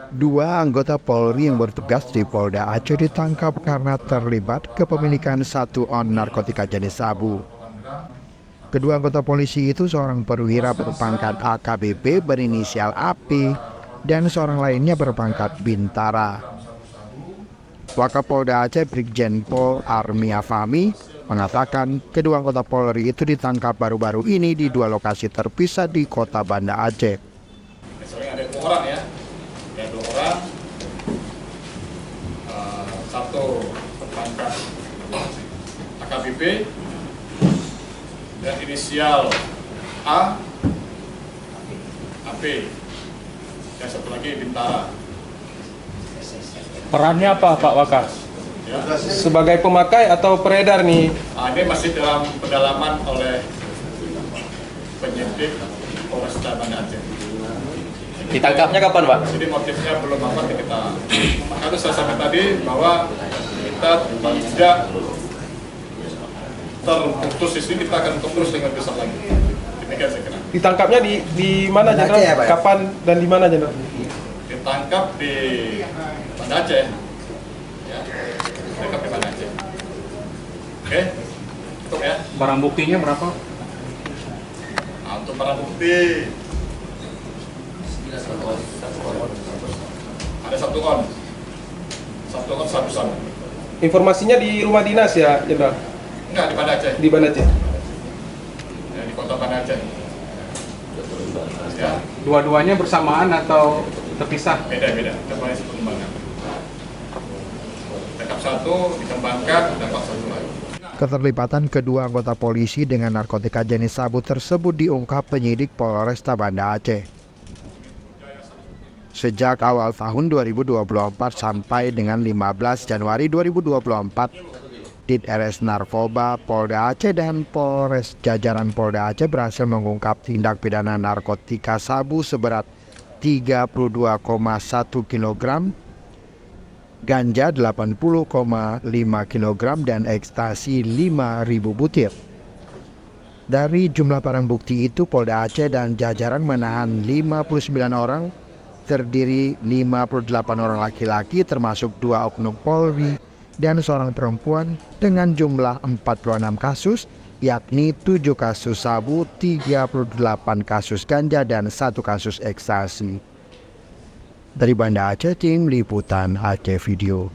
Dua anggota Polri yang bertugas di Polda Aceh ditangkap karena terlibat kepemilikan 1 on narkotika jenis sabu. Kedua anggota polisi itu seorang perwira berpangkat AKBP berinisial AP dan seorang lainnya berpangkat Bintara. Wakapolda Aceh Brigjen Pol Armia Fahmi mengatakan kedua anggota Polri itu ditangkap baru-baru ini di 2 lokasi terpisah di Kota Banda Aceh. Misalnya ada 2 orang ya, ada 2 orang, satu berpangkat AKBP dan inisial A, AP, dan satu lagi Bintara. Perannya apa Pak Wakas? Ya. Sebagai pemakai atau peredar nih? Ini masih dalam pendalaman oleh penyidik Polresta Banda Aceh. Ditangkapnya kapan Pak? Jadi motifnya belum apa kita. Makanya saya sampaikan tadi bahwa kita tidak terputus di sini, kita akan terus dengan besar lagi. Demikian saya kira. Ditangkapnya di mana Jenderal? Aceh ya, Pak? Kapan dan di mana Jenderal? Ditangkap di Banda Aceh. Ya, ditangkap di Banda Aceh. Oke, cukup ya. Barang buktinya berapa? Nah, untuk barang bukti ada 1 on, 1 on sabu-sabu. Informasinya di rumah dinas ya Jenderal? Enggak, di Banda Aceh. Di Banda Aceh. Ya, di Kota Banda Aceh. Ya, Dua-duanya bersamaan atau terpisah? beda-beda. Kita mulai pengembangan. Tangkap 1, dikembangkan, tangkap 1 lagi. Keterlibatan kedua anggota polisi dengan narkotika jenis sabu tersebut diungkap penyidik Polresta Banda Aceh. Sejak awal tahun 2024 sampai dengan 15 Januari 2024, Dit RS Narkoba Polda Aceh dan Polres jajaran Polda Aceh berhasil mengungkap tindak pidana narkotika sabu seberat 32,1 kg, ganja 80,5 kg dan ekstasi 5.000 butir. Dari jumlah barang bukti itu, Polda Aceh dan jajaran menahan 59 orang, terdiri 58 orang laki-laki termasuk 2 oknum Polri dan seorang perempuan dengan jumlah 46 kasus, yakni 7 kasus sabu, 38 kasus ganja dan 1 kasus ekstasi. Dari Banda Aceh, tim liputan Aceh Video.